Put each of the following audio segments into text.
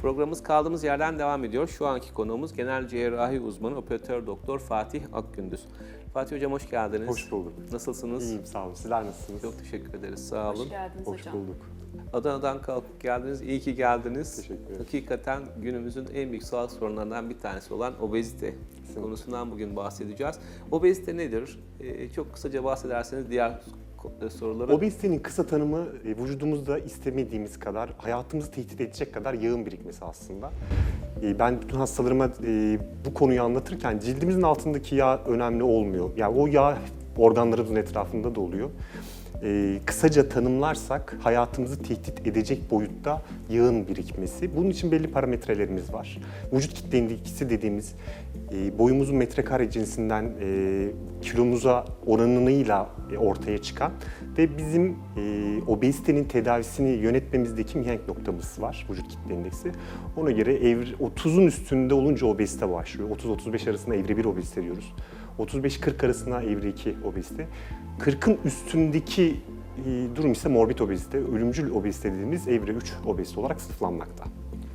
Programımız kaldığımız yerden devam ediyor. Şu anki konuğumuz genel cerrahi uzmanı operatör doktor Fatih Akgündüz. Fatih Hocam hoş geldiniz. Hoş bulduk. Nasılsınız? İyiyim, sağ olun. Sizler nasılsınız? Çok teşekkür ederiz, sağ olun. Hoş geldiniz Hoş hocam. bulduk. Adana'dan kalkıp geldiniz, iyi ki geldiniz. Teşekkür ederim. Hakikaten günümüzün en büyük sağlık sorunlarından bir tanesi olan obezite konusundan bugün bahsedeceğiz. Obezite nedir? Çok kısaca bahsederseniz diğer soruları... Obezitenin kısa tanımı vücudumuzda istemediğimiz kadar, hayatımızı tehdit edecek kadar yağın birikmesi aslında. Ben bütün hastalarıma bu konuyu anlatırken cildimizin altındaki yağ önemli olmuyor. Yani o yağ organlarımızın etrafında da oluyor. Kısaca tanımlarsak hayatımızı tehdit edecek boyutta yağın birikmesi. Bunun için belli parametrelerimiz var. Vücut kitle indeksi dediğimiz boyumuzun metrekare cinsinden kilomuza oranıyla ortaya çıkan ve bizim obezitenin tedavisini yönetmemizdeki mihenk noktamız var, vücut kitle indeksi. Ona göre 30'un üstünde olunca obezite başlıyor. 30-35 arasında evre 1 obezite diyoruz. 35-40 arasında evre 2 obezite. 40'ın üstündeki durum ise morbid obezite, ölümcül obezite dediğimiz evre 3 obezite olarak sınıflanmakta.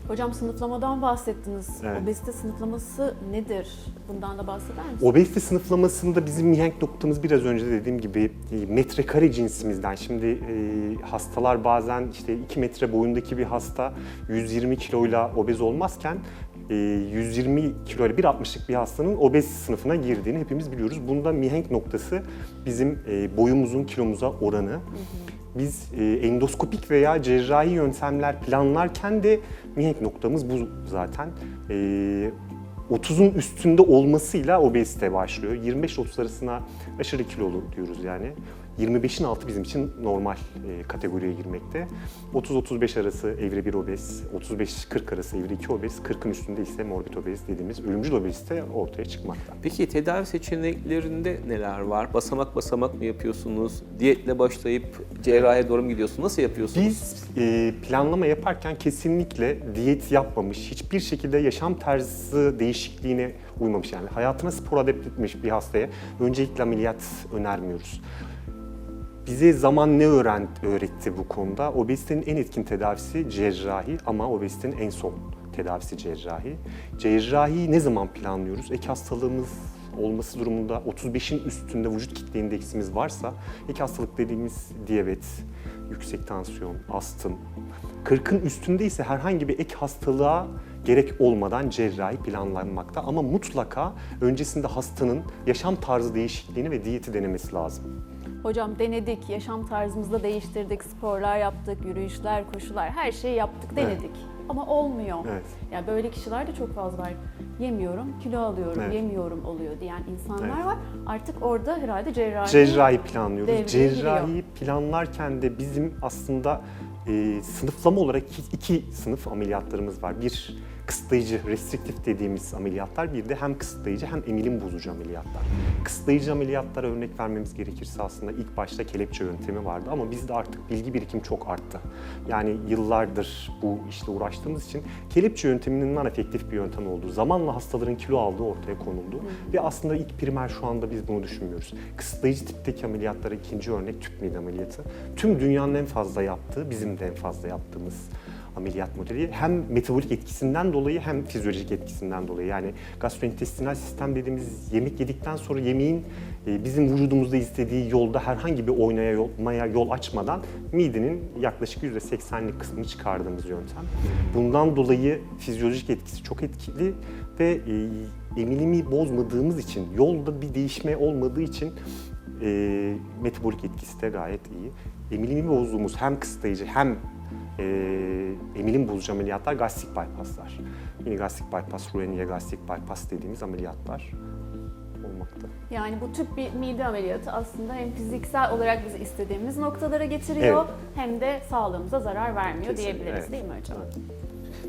Hocam sınıflamadan bahsettiniz. Evet. Obezite sınıflaması nedir? Bundan da bahseder misiniz? Obezite sınıflamasında bizim mihenk noktamız biraz önce dediğim gibi metrekare cinsimizden. Şimdi hastalar bazen işte 2 metre boyundaki bir hasta 120 kiloyla obez olmazken 120 kiloyla 1.60'lık bir hastanın obez sınıfına girdiğini hepimiz biliyoruz. Bunda mihenk noktası bizim boyumuzun kilomuza oranı. Biz endoskopik veya cerrahi yöntemler planlarken de mihenk noktamız bu zaten. 30'un üstünde olmasıyla obezite başlıyor. 25-30 arasına aşırı kilolu diyoruz yani. 25'in altı bizim için normal kategoriye girmekte. 30-35 arası evre 1 obez, 35-40 arası evre 2 obez, 40'ın üstünde ise morbid obez dediğimiz ölümcül obezite ortaya çıkmakta. Peki tedavi seçeneklerinde neler var? Basamak basamak mı yapıyorsunuz? Diyetle başlayıp cerrahiye doğru mu gidiyorsunuz? Nasıl yapıyorsunuz? Biz planlama yaparken kesinlikle diyet yapmamış, hiçbir şekilde yaşam tarzı değişikliğine uymamış, yani hayatına spor adapte etmiş bir hastaya öncelikle ameliyat önermiyoruz. Bize zaman ne öğretti bu konuda? Obezitenin en etkin tedavisi cerrahi ama obezitenin en son tedavisi cerrahi. Cerrahiyi ne zaman planlıyoruz? Ek hastalığımız olması durumunda 35'in üstünde vücut kitle indeksimiz varsa, ek hastalık dediğimiz diyabet, yüksek tansiyon, astım, 40'ın üstünde ise herhangi bir ek hastalığa gerek olmadan cerrahi planlanmakta. Ama mutlaka öncesinde hastanın yaşam tarzı değişikliğini ve diyeti denemesi lazım. Hocam denedik, yaşam tarzımızda değiştirdik, sporlar yaptık, yürüyüşler, koşular, her şeyi yaptık, denedik. Ama olmuyor. Evet. Yani böyle kişiler de çok fazla var. Yemiyorum, kilo alıyorum, Evet. yemiyorum oluyor diyen insanlar Evet. var. Artık orada herhalde Cerrahi planlıyoruz. devreye Cerrahi giriyor. planlarken de bizim aslında sınıflama olarak iki sınıf ameliyatlarımız var. Bir kısıtlayıcı, restriktif dediğimiz ameliyatlar, bir de hem kısıtlayıcı hem emilim bozucu ameliyatlar. Kısıtlayıcı ameliyatlara örnek vermemiz gerekirse aslında ilk başta kelepçe yöntemi vardı ama bizde artık bilgi birikim çok arttı. Yani yıllardır bu işle uğraştığımız için kelepçe yönteminin en efektif bir yöntem olduğu, zamanla hastaların kilo aldığı ortaya konuldu. Ve aslında ilk primer şu anda biz bunu düşünmüyoruz. Kısıtlayıcı tipteki ameliyatlara ikinci örnek tüp mide ameliyatı. Tüm dünyanın en fazla yaptığı, bizim de en fazla yaptığımız ameliyat modeli. Hem metabolik etkisinden dolayı hem fizyolojik etkisinden dolayı. Yani gastrointestinal sistem dediğimiz yemek yedikten sonra yemeğin bizim vücudumuzda istediği yolda herhangi bir oynamaya yol açmadan midenin yaklaşık %80'lik kısmını çıkardığımız yöntem. Bundan dolayı fizyolojik etkisi çok etkili ve emilimi bozmadığımız için, yolda bir değişme olmadığı için metabolik etkisi de gayet iyi. Emilimi bozduğumuz hem kısıtlayıcı hem emilim bozucu ameliyatlar gastrik bypasslar. Yine gastrik bypass, Roux-en-Y gastrik bypass dediğimiz ameliyatlar olmakta. Yani bu tüp bir mide ameliyatı aslında hem fiziksel olarak bizi istediğimiz noktalara getiriyor, hem de sağlığımıza zarar vermiyor Kesinlikle, diyebiliriz, evet. değil mi hocam? Evet.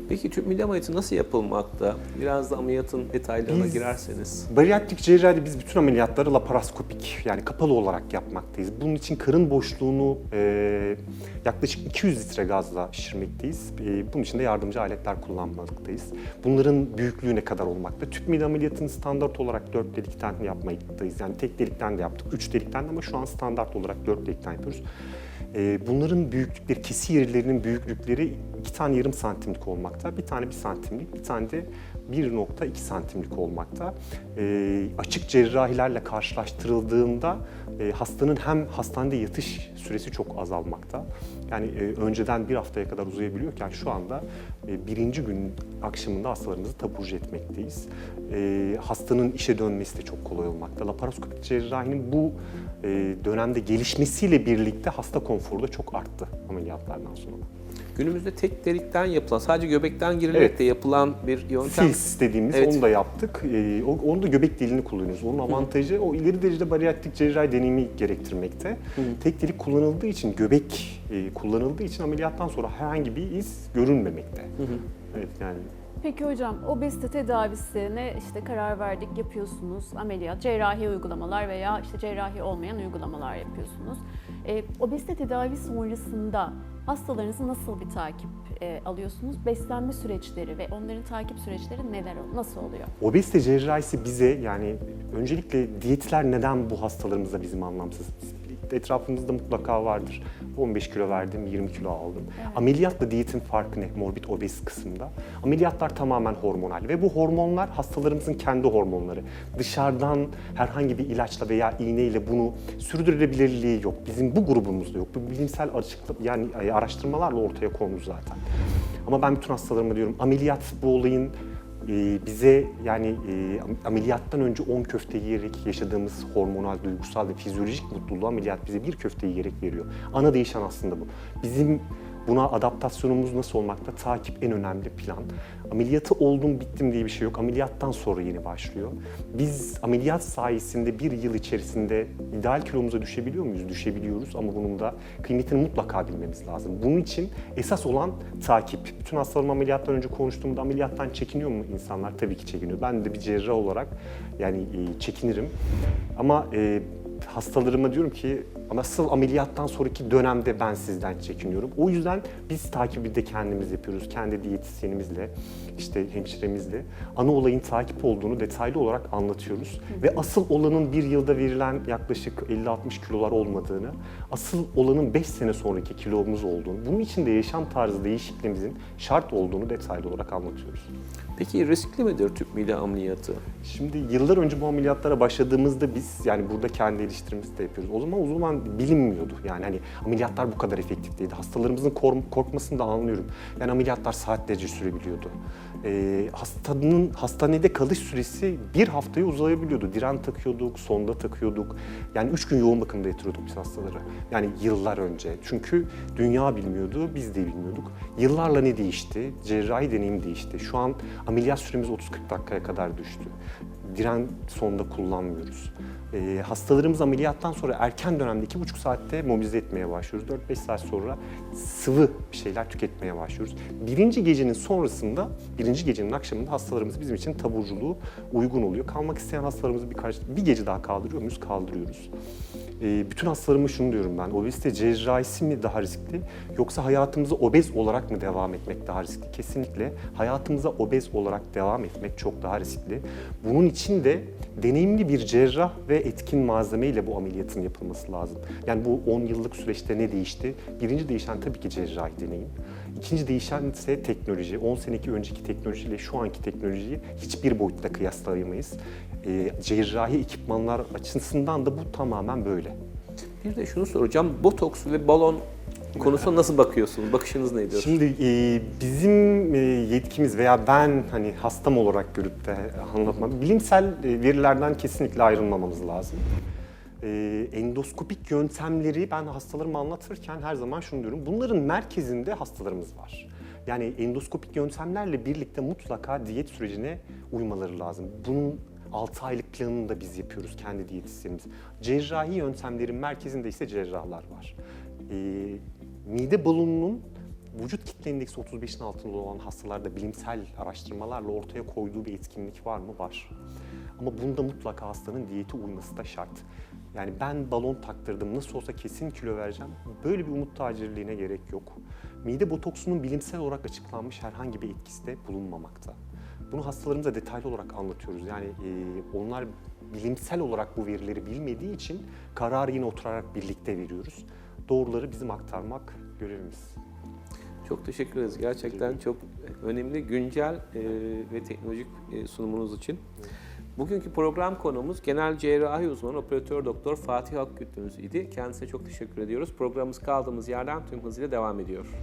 Peki tüp mide ameliyatı nasıl yapılmakta? Biraz da ameliyatın detaylarına girerseniz. Bariatrik cerrahide biz bütün ameliyatları laparoskopik, yani kapalı olarak yapmaktayız. Bunun için karın boşluğunu yaklaşık 200 litre gazla şişirmekteyiz. Bunun için de yardımcı aletler kullanmaktayız. Bunların büyüklüğü ne kadar olmakta? Tüp mide ameliyatını standart olarak 4 delikten yapmaktayız. Yani tek delikten de yaptık, 3 delikten de, ama şu an standart olarak 4 delikten yapıyoruz. Bunların büyüklükleri, kesi yerilerinin büyüklükleri 2 tane yarım santimlik olmakta. Bir tane 1 santimlik, bir tane de 1,2 santimlik olmakta. Açık cerrahilerle karşılaştırıldığında hastanın hem hastanede yatış süresi çok azalmakta. Yani önceden 1 haftaya kadar uzayabiliyorken şu anda birinci gün akşamında hastalarımızı taburcu etmekteyiz. Hastanın işe dönmesi de çok kolay olmakta. Laparoskopik cerrahinin bu dönemde gelişmesiyle birlikte hasta konforu da çok arttı ameliyatlardan sonra. Günümüzde tek delikten yapılan, sadece göbekten girilerek de yapılan bir yöntem. Fils dediğimiz onu da yaptık. Onu da göbek deliğini kullanıyoruz. Onun avantajı o ileri derecede bariyatrik cerrahi deneyimi gerektirmekte. Tek delik kullanıldığı için, göbek kullanıldığı için ameliyattan sonra herhangi bir iz görünmemekte. Evet yani. Peki hocam, obezite tedavisine işte karar verdik, yapıyorsunuz ameliyat, cerrahi uygulamalar veya işte cerrahi olmayan uygulamalar yapıyorsunuz. Obezite tedavi sonrasında hastalarınızı nasıl bir takip alıyorsunuz? Beslenme süreçleri ve onların takip süreçleri nasıl oluyor? Obezite cerrahisi bize yani öncelikle diyetler neden bu hastalarımızda bizim anlamsız? Etrafımızda mutlaka vardır. 15 kilo verdim, 20 kilo aldım. Evet. Ameliyatla diyetin farkı ne? Morbid obez kısmında. Ameliyatlar tamamen hormonal ve bu hormonlar hastalarımızın kendi hormonları. Dışarıdan herhangi bir ilaçla veya iğneyle bunu sürdürülebilirliği yok. Bizim bu grubumuzda yok. Bu bilimsel araştırmalarla ortaya konmuş zaten. Ama ben bütün hastalarıma diyorum ameliyat bu olayın bize yani ameliyattan önce 10 köfte yiyerek yaşadığımız hormonal, duygusal ve fizyolojik mutluluğu ameliyat bize 1 köfte yiyerek veriyor. Ana değişen aslında bu. Bizim buna adaptasyonumuz nasıl olmakta? Takip en önemli plan. Ameliyatı oldum bittim diye bir şey yok. Ameliyattan sonra yeni başlıyor. Biz ameliyat sayesinde 1 yıl içerisinde ideal kilomuza düşebiliyor muyuz? Düşebiliyoruz ama bunun da kıymetini mutlaka bilmemiz lazım. Bunun için esas olan takip. Bütün hastalarım ameliyattan önce konuştuğumda ameliyattan çekiniyor mu insanlar? Tabii ki çekiniyor. Ben de bir cerrah olarak yani çekinirim. Ama hastalarıma diyorum ki nasıl ameliyattan sonraki dönemde ben sizden çekiniyorum. O yüzden biz takibi de kendimiz yapıyoruz. Kendi diyetisyenimizle, işte hemşiremizle. Ana olayın takip olduğunu detaylı olarak anlatıyoruz. Ve asıl olanın 1 yılda verilen yaklaşık 50-60 kilolar olmadığını, asıl olanın 5 sene sonraki kilomuz olduğunu, bunun için de yaşam tarzı değişikliğimizin şart olduğunu detaylı olarak anlatıyoruz. Peki riskli midir tüp mide ameliyatı? Şimdi yıllar önce bu ameliyatlara başladığımızda biz yani burada kendi eleştirimizi de yapıyoruz. O zaman bilinmiyordu. Yani hani ameliyatlar bu kadar efektif değildi. Hastalarımızın korkmasını da anlıyorum. Yani ameliyatlar saatlerce sürebiliyordu. Hastanın hastanede kalış süresi 1 haftaya uzayabiliyordu. Diren takıyorduk, sonda takıyorduk. Yani 3 gün yoğun bakımda yatırıyorduk biz hastaları. Yani yıllar önce. Çünkü dünya bilmiyordu, biz de bilmiyorduk. Yıllarla ne değişti? Cerrahi deneyim değişti. Şu an ameliyat süremiz 30-40 dakikaya kadar düştü. Diren sonda kullanmıyoruz. Hastalarımız ameliyattan sonra erken dönemde 2,5 saatte mobilize etmeye başlıyoruz. 4-5 saat sonra sıvı bir şeyler tüketmeye başlıyoruz. Birinci gecenin akşamında hastalarımız bizim için taburculuğu uygun oluyor. Kalmak isteyen hastalarımızı bir gece daha kaldırıyor muyuz? Kaldırıyoruz. Bütün hastalarıma şunu diyorum ben, obezite cerrahisi mi daha riskli yoksa hayatımıza obez olarak mı devam etmek daha riskli? Kesinlikle hayatımıza obez olarak devam etmek çok daha riskli. Bunun için de deneyimli bir cerrah ve etkin malzeme ile bu ameliyatın yapılması lazım. Yani bu 10 yıllık süreçte ne değişti? Birinci değişen tabii ki cerrahi deneyim. İkinci değişen ise teknoloji. 10 seneki önceki teknolojiyle şu anki teknolojiyi hiçbir boyutta kıyaslayamayız. Cerrahi ekipmanlar açısından da bu tamamen böyle. Bir de şunu soracağım, botoks ve balon konusuna nasıl bakıyorsunuz? Bakışınız nedir? Şimdi bizim yetkimiz veya ben hani hastam olarak görüp de anlatmam, bilimsel verilerden kesinlikle ayrılmamamız lazım. Endoskopik yöntemleri ben hastalarıma anlatırken her zaman şunu diyorum, bunların merkezinde hastalarımız var. Yani endoskopik yöntemlerle birlikte mutlaka diyet sürecine uymaları lazım. Bunun 6 aylık planını da biz yapıyoruz kendi diyetisyenimiz. Cerrahi yöntemlerin merkezinde ise cerrahlar var. Mide balonunun vücut kitle indeksi 35'in altında olan hastalarda bilimsel araştırmalarla ortaya koyduğu bir etkinlik var mı? Var. Ama bunda mutlaka hastanın diyete uyması da şart. Yani ben balon taktırdım, nasıl olsa kesin kilo vereceğim. Böyle bir umut tacirliğine gerek yok. Mide botoksunun bilimsel olarak açıklanmış herhangi bir etkisi de bulunmamakta. Bunu hastalarımıza detaylı olarak anlatıyoruz. Yani onlar bilimsel olarak bu verileri bilmediği için kararı yine oturarak birlikte veriyoruz. doğruları bizim aktarmak görevimiz. Çok teşekkür ederiz. Gerçekten çok önemli, güncel ve teknolojik sunumunuz için. Bugünkü program konuğumuz genel cerrahi uzmanı operatör doktor Fatih Akgütünüz idi. Kendisine çok teşekkür ediyoruz. Programımız kaldığımız yerden tüm hızıyla devam ediyor.